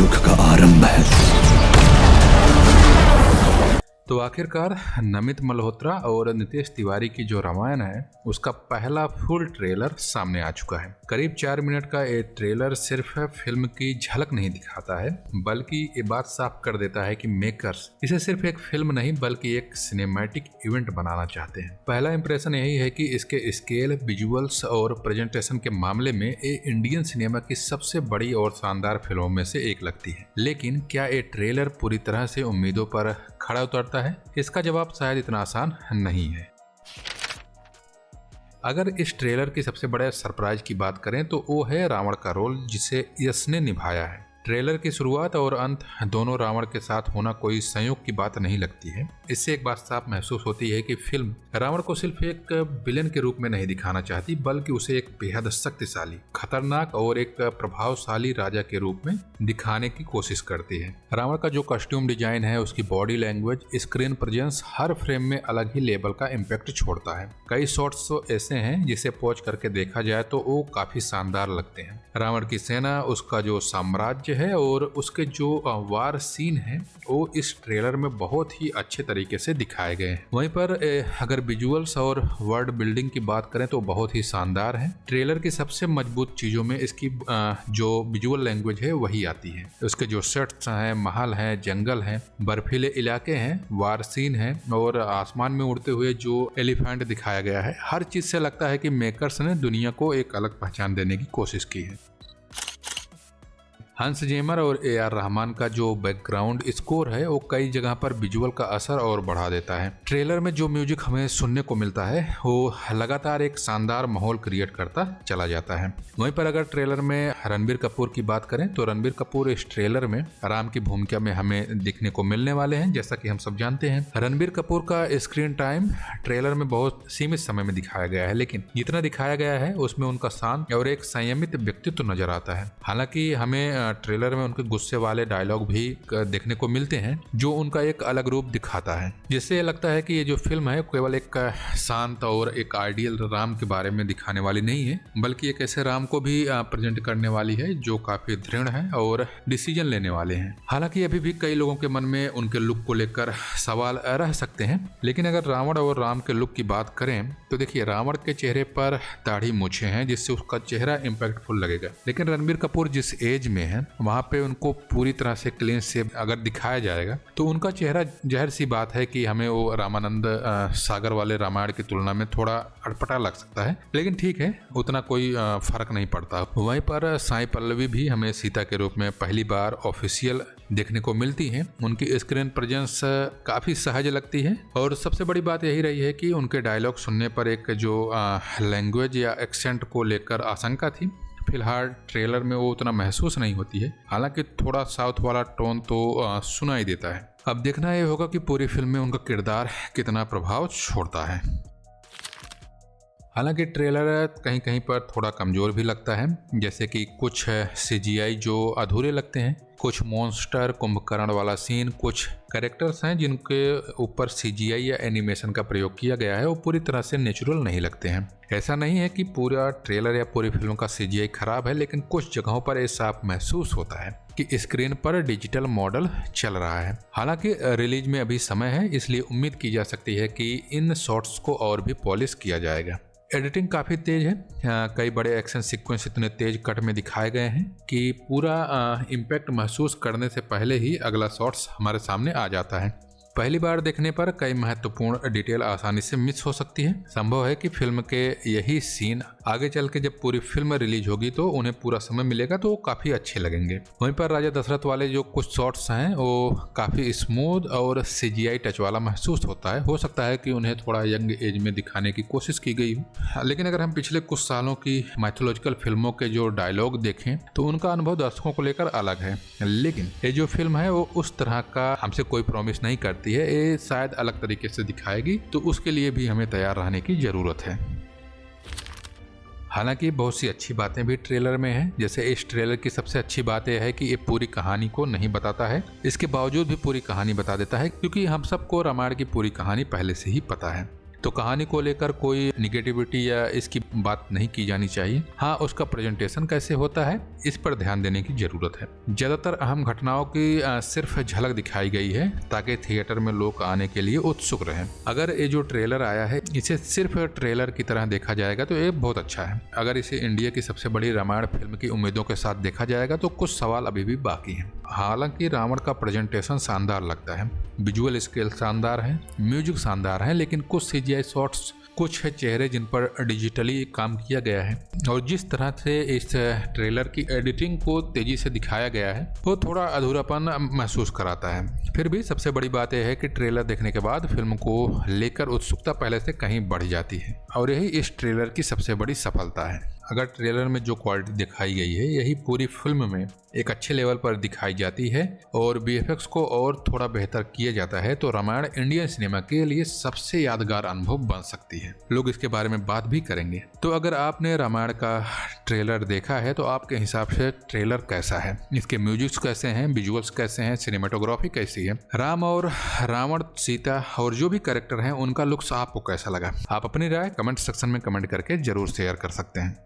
युग का आरंभ है। तो आखिरकार नमित मल्होत्रा और नितेश तिवारी की जो रामायण है उसका पहला फुल ट्रेलर सामने आ चुका है। करीब 4 मिनट का ये ट्रेलर सिर्फ फिल्म की झलक नहीं दिखाता है, बल्कि ये बात साफ कर देता है कि मेकर्स इसे सिर्फ एक फिल्म नहीं बल्कि एक सिनेमैटिक इवेंट बनाना चाहते हैं। पहला इंप्रेशन यही है कि इसके स्केल, विजुअल्स और प्रेजेंटेशन के मामले में ये इंडियन सिनेमा की सबसे बड़ी और शानदार फिल्मों में से एक लगती है। लेकिन क्या ये ट्रेलर पूरी तरह से उम्मीदों पर खड़ा उतरता है? इसका जवाब शायद इतना आसान नहीं है। अगर इस ट्रेलर की सबसे बड़े सरप्राइज की बात करें तो वो है रावण का रोल जिसे यश ने निभाया है। ट्रेलर की शुरुआत और अंत दोनों रावण के साथ होना कोई संयोग की बात नहीं लगती है। इससे एक बात साफ महसूस होती है कि फिल्म रावण को सिर्फ एक विलेन के रूप में नहीं दिखाना चाहती, बल्कि उसे एक बेहद शक्तिशाली, खतरनाक और एक प्रभावशाली राजा के रूप में दिखाने की कोशिश करती है। रावण का जो कॉस्ट्यूम डिजाइन है, उसकी बॉडी लैंग्वेज, स्क्रीन प्रेजेंस हर फ्रेम में अलग ही लेवल का इम्पैक्ट छोड़ता है। कई शॉट्स तो ऐसे हैं जिसे पॉज करके देखा जाए तो वो काफी शानदार लगते हैं। रावण की सेना, उसका जो साम्राज्य है और उसके जो वार सीन है वो इस ट्रेलर में बहुत ही अच्छे तरीके से दिखाए गए हैं। वहीं पर अगर विजुअल्स और वर्ल्ड बिल्डिंग की बात करें तो बहुत ही शानदार है। ट्रेलर की सबसे मजबूत चीजों में इसकी जो विजुअल लैंग्वेज है वही आती है। उसके जो सेट्स हैं, महल हैं, जंगल हैं, बर्फीले इलाके हैं, वार सीन है और आसमान में उड़ते हुए जो एलिफेंट दिखाया गया है, हर चीज से लगता है कि मेकर्स ने दुनिया को एक अलग पहचान देने की कोशिश की है। हंस जिमर और AR रहमान का जो बैकग्राउंड स्कोर है वो कई जगह पर विजुअल का असर और बढ़ा देता है। ट्रेलर में जो म्यूजिक हमें सुनने को मिलता है वो लगातार एक शानदार माहौल क्रिएट करता चला जाता है। वहीं पर अगर ट्रेलर में रणबीर कपूर की बात करें तो रणबीर कपूर इस ट्रेलर में राम की भूमिका में हमें दिखने को मिलने वाले हैं। जैसा कि हम सब जानते हैं, रणबीर कपूर का स्क्रीन टाइम ट्रेलर में बहुत सीमित समय में दिखाया गया है, लेकिन जितना दिखाया गया है उसमें उनका शांत और एक संयमित व्यक्तित्व नजर आता है। हालांकि हमें ट्रेलर में उनके गुस्से वाले डायलॉग भी देखने को मिलते हैं जो उनका एक अलग रूप दिखाता है, जिससे लगता है कि ये जो फिल्म है केवल एक शांत और एक आइडियल राम के बारे में दिखाने वाली नहीं है, बल्कि एक ऐसे राम को भी प्रेजेंट करने वाली है जो काफी दृढ़ है और डिसीजन लेने वाले हैं। हालांकि अभी भी कई लोगों के मन में उनके लुक को लेकर सवाल रह सकते हैं, लेकिन अगर रावण और राम के लुक की बात करें तो देखिए, रावण के चेहरे पर दाढ़ी मूछें हैं जिससे उसका चेहरा इम्पैक्टफुल लगेगा, लेकिन रणबीर कपूर जिस एज में है वहां पे उनको पूरी तरह से क्लीन शेव अगर दिखाया जाएगा तो उनका चेहरा, जाहिर सी बात है कि हमें वो रामानंद सागर वाले रामायण की तुलना में थोड़ा अटपटा लग सकता है, लेकिन ठीक है, उतना कोई फर्क नहीं पड़ता। वहीं पर साई पल्लवी भी हमें सीता के रूप में पहली बार ऑफिशियल देखने को मिलती हैं। उनकी स्क्रीन प्रेजेंस काफ़ी सहज लगती है और सबसे बड़ी बात यही रही है कि उनके डायलॉग सुनने पर एक जो लैंग्वेज या एक्सेंट को लेकर आशंका थी, फिलहाल ट्रेलर में वो उतना महसूस नहीं होती है। हालांकि थोड़ा साउथ वाला टोन तो सुनाई देता है। अब देखना ये होगा कि पूरी फिल्म में उनका किरदार कितना प्रभाव छोड़ता है। हालांकि ट्रेलर कहीं कहीं पर थोड़ा कमज़ोर भी लगता है, जैसे कि कुछ CGI जो अधूरे लगते हैं, कुछ मॉन्स्टर कुंभकर्ण वाला सीन, कुछ कैरेक्टर्स हैं जिनके ऊपर CGI या एनिमेशन का प्रयोग किया गया है वो पूरी तरह से नेचुरल नहीं लगते हैं। ऐसा नहीं है कि पूरा ट्रेलर या पूरी फिल्म का CGI खराब है, लेकिन कुछ जगहों पर ऐसा आप महसूस होता है कि स्क्रीन पर डिजिटल मॉडल चल रहा है। हालांकि रिलीज में अभी समय है, इसलिए उम्मीद की जा सकती है कि इन शॉट्स को और भी पॉलिश किया जाएगा। एडिटिंग काफ़ी तेज है, कई बड़े एक्शन सीक्वेंस इतने तेज कट में दिखाए गए हैं कि पूरा इम्पैक्ट महसूस करने से पहले ही अगला शॉट्स हमारे सामने आ जाता है। पहली बार देखने पर कई महत्वपूर्ण डिटेल आसानी से मिस हो सकती है। संभव है कि फिल्म के यही सीन आगे चल के जब पूरी फिल्म रिलीज होगी तो उन्हें पूरा समय मिलेगा तो वो काफ़ी अच्छे लगेंगे। वहीं पर राजा दशरथ वाले जो कुछ शॉट्स हैं वो काफ़ी स्मूथ और CGI टच वाला महसूस होता है। हो सकता है कि उन्हें थोड़ा यंग एज में दिखाने की कोशिश की गई हो, लेकिन अगर हम पिछले कुछ सालों की माइथोलॉजिकल फिल्मों के जो डायलॉग देखें तो उनका अनुभव दर्शकों को लेकर अलग है। लेकिन ये जो फिल्म है वो उस तरह का हमसे कोई प्रॉमिस नहीं करती है, ये शायद अलग तरीके से दिखाएगी, तो उसके लिए भी हमें तैयार रहने की जरूरत है। हालांकि बहुत सी अच्छी बातें भी ट्रेलर में हैं। जैसे इस ट्रेलर की सबसे अच्छी बात यह है कि ये पूरी कहानी को नहीं बताता है, इसके बावजूद भी पूरी कहानी बता देता है, क्योंकि हम सबको रामायण की पूरी कहानी पहले से ही पता है। तो कहानी को लेकर कोई निगेटिविटी या इसकी बात नहीं की जानी चाहिए। हाँ, उसका प्रेजेंटेशन कैसे होता है इस पर ध्यान देने की जरूरत है। ज्यादातर अहम घटनाओं की सिर्फ झलक दिखाई गई है ताकि थिएटर में लोग आने के लिए उत्सुक रहें। अगर ये जो ट्रेलर आया है इसे सिर्फ ट्रेलर की तरह देखा जाएगा तो ये बहुत अच्छा है। अगर इसे इंडिया की सबसे बड़ी रामायण फिल्म की उम्मीदों के साथ देखा जाएगा तो कुछ सवाल अभी भी बाकी हैं। हालांकि रावण का प्रेजेंटेशन शानदार लगता है, विजुअल स्केल शानदार है, म्यूजिक शानदार है, लेकिन कुछ सीजीआई शॉट्स, कुछ चेहरे जिन पर डिजिटली काम किया गया है और जिस तरह से इस ट्रेलर की एडिटिंग को तेजी से दिखाया गया है वो थोड़ा अधूरापन महसूस कराता है। फिर भी सबसे बड़ी बात यह है कि ट्रेलर देखने के बाद फिल्म को लेकर उत्सुकता पहले से कहीं बढ़ जाती है और यही इस ट्रेलर की सबसे बड़ी सफलता है। अगर ट्रेलर में जो क्वालिटी दिखाई गई है यही पूरी फिल्म में एक अच्छे लेवल पर दिखाई जाती है और वीएफएक्स को और थोड़ा बेहतर किया जाता है तो रामायण इंडियन सिनेमा के लिए सबसे यादगार अनुभव बन सकती है। लोग इसके बारे में बात भी करेंगे। तो अगर आपने रामायण का ट्रेलर देखा है तो आपके हिसाब से ट्रेलर कैसा है, इसके म्यूजिक्स कैसे हैं, विजुअल्स कैसे हैं, सिनेमाटोग्राफी कैसी है, राम और रावण, सीता और जो भी कैरेक्टर हैं उनका लुक्स आपको कैसा लगा? आप अपनी राय कमेंट सेक्शन में कमेंट करके जरूर शेयर कर सकते हैं।